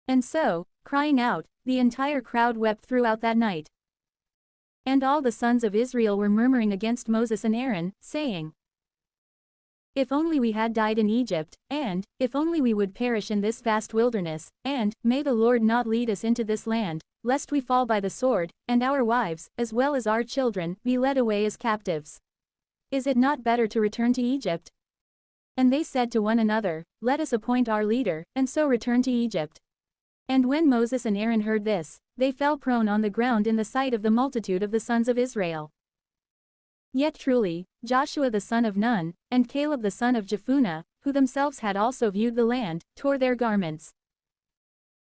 And so, crying out, the entire crowd wept throughout that night. And all the sons of Israel were murmuring against Moses and Aaron, saying, "If only we had died in Egypt, and, if only we would perish in this vast wilderness, and, may the Lord not lead us into this land, lest we fall by the sword, and our wives, as well as our children, be led away as captives. Is it not better to return to Egypt?" And they said to one another, "Let us appoint our leader, and so return to Egypt." And when Moses and Aaron heard this, they fell prone on the ground in the sight of the multitude of the sons of Israel. Yet truly, Joshua the son of Nun, and Caleb the son of Jephunneh, who themselves had also viewed the land, tore their garments.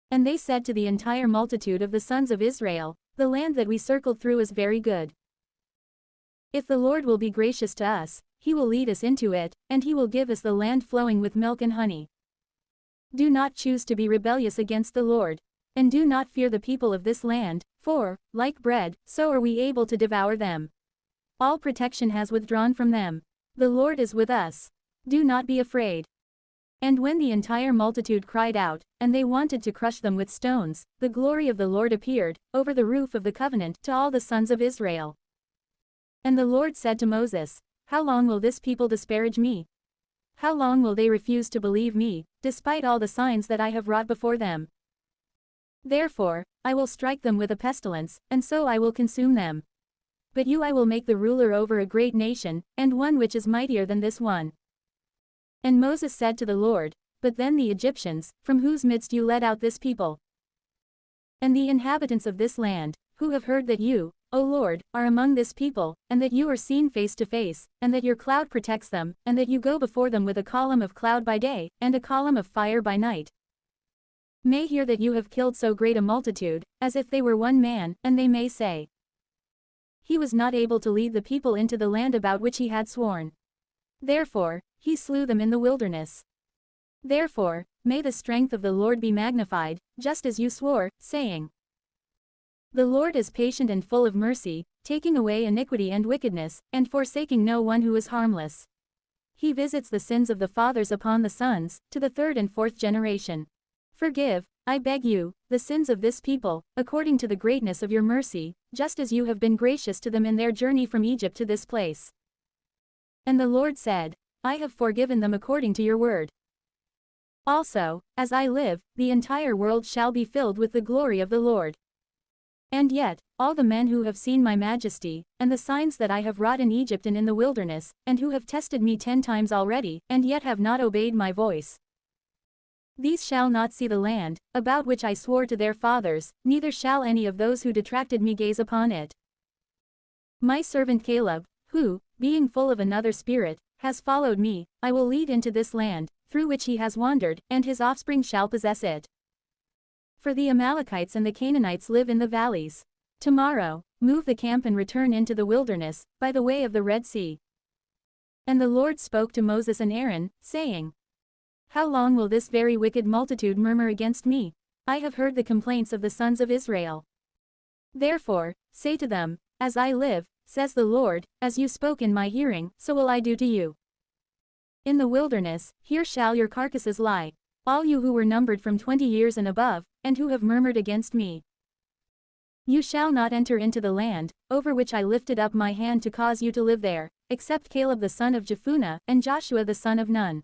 And they said to the entire multitude of the sons of Israel, "The land that we circled through is very good. If the Lord will be gracious to us, he will lead us into it, and he will give us the land flowing with milk and honey. Do not choose to be rebellious against the Lord. And do not fear the people of this land, for, like bread, so are we able to devour them. All protection has withdrawn from them. The Lord is with us. Do not be afraid." And when the entire multitude cried out, and they wanted to crush them with stones, the glory of the Lord appeared, over the roof of the covenant, to all the sons of Israel. And the Lord said to Moses, "How long will this people disparage me? How long will they refuse to believe me, despite all the signs that I have wrought before them? Therefore, I will strike them with a pestilence, and so I will consume them. But you I will make the ruler over a great nation, and one which is mightier than this one." And Moses said to the Lord, "But then the Egyptians, from whose midst you led out this people, and the inhabitants of this land, who have heard that you, O Lord, are among this people, and that you are seen face to face, and that your cloud protects them, and that you go before them with a column of cloud by day, and a column of fire by night, may hear that you have killed so great a multitude, as if they were one man, and they may say, 'He was not able to lead the people into the land about which he had sworn. Therefore, he slew them in the wilderness.' Therefore, may the strength of the Lord be magnified, just as you swore, saying, 'The Lord is patient and full of mercy, taking away iniquity and wickedness, and forsaking no one who is harmless. He visits the sins of the fathers upon the sons, to the third and fourth generation. Forgive, I beg you, the sins of this people, according to the greatness of your mercy, just as you have been gracious to them in their journey from Egypt to this place.' And the Lord said, 'I have forgiven them according to your word. Also, as I live, the entire world shall be filled with the glory of the Lord. And yet, all the men who have seen my majesty, and the signs that I have wrought in Egypt and in the wilderness, and who have tested me 10 times already, and yet have not obeyed my voice, these shall not see the land, about which I swore to their fathers, neither shall any of those who detracted me gaze upon it. My servant Caleb, who, being full of another spirit, has followed me, I will lead into this land, through which he has wandered, and his offspring shall possess it. For the Amalekites and the Canaanites live in the valleys. Tomorrow, move the camp and return into the wilderness, by the way of the Red Sea." And the Lord spoke to Moses and Aaron, saying, "How long will this very wicked multitude murmur against me? I have heard the complaints of the sons of Israel. Therefore, say to them, 'As I live, says the Lord, as you spoke in my hearing, so will I do to you. In the wilderness, here shall your carcasses lie, all you who were numbered from 20 years and above, and who have murmured against me. You shall not enter into the land, over which I lifted up my hand to cause you to live there, except Caleb the son of Jephunneh, and Joshua the son of Nun.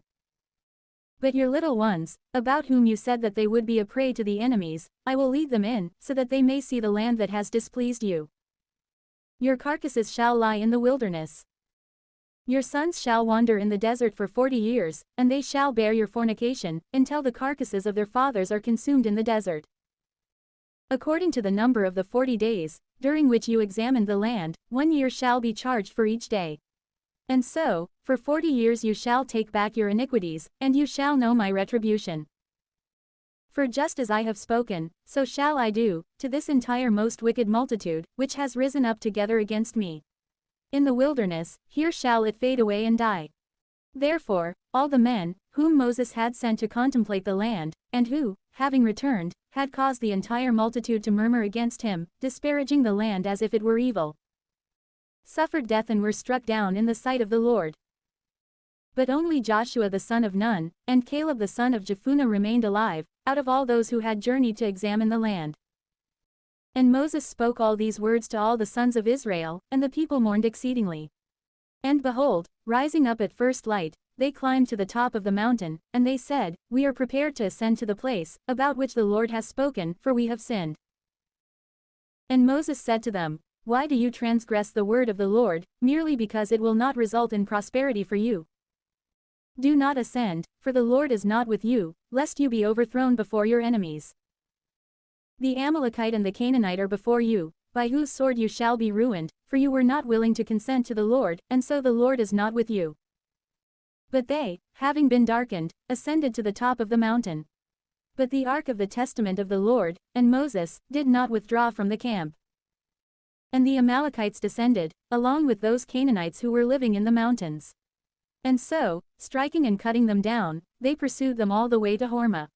But your little ones, about whom you said that they would be a prey to the enemies, I will lead them in, so that they may see the land that has displeased you. Your carcasses shall lie in the wilderness. Your sons shall wander in the desert for 40 years, and they shall bear your fornication, until the carcasses of their fathers are consumed in the desert. According to the number of the 40 days, during which you examined the land, 1 year shall be charged for each day. And so, for 40 years you shall take back your iniquities, and you shall know my retribution. For just as I have spoken, so shall I do, to this entire most wicked multitude, which has risen up together against me. In the wilderness, here shall it fade away and die.' Therefore, all the men, whom Moses had sent to contemplate the land, and who, having returned, had caused the entire multitude to murmur against him, disparaging the land as if it were evil, suffered death and were struck down in the sight of the Lord. But only Joshua the son of Nun, and Caleb the son of Jephunneh remained alive, out of all those who had journeyed to examine the land. And Moses spoke all these words to all the sons of Israel, and the people mourned exceedingly. And behold, rising up at first light, they climbed to the top of the mountain, and they said, We are prepared to ascend to the place, about which the Lord has spoken, for we have sinned. And Moses said to them, Why do you transgress the word of the Lord, merely because it will not result in prosperity for you? Do not ascend, for the Lord is not with you, lest you be overthrown before your enemies. The Amalekite and the Canaanite are before you, by whose sword you shall be ruined, for you were not willing to consent to the Lord, and so the Lord is not with you. But they, having been darkened, ascended to the top of the mountain. But the ark of the testament of the Lord, and Moses, did not withdraw from the camp. And the Amalekites descended, along with those Canaanites who were living in the mountains. And so, striking and cutting them down, they pursued them all the way to Hormah.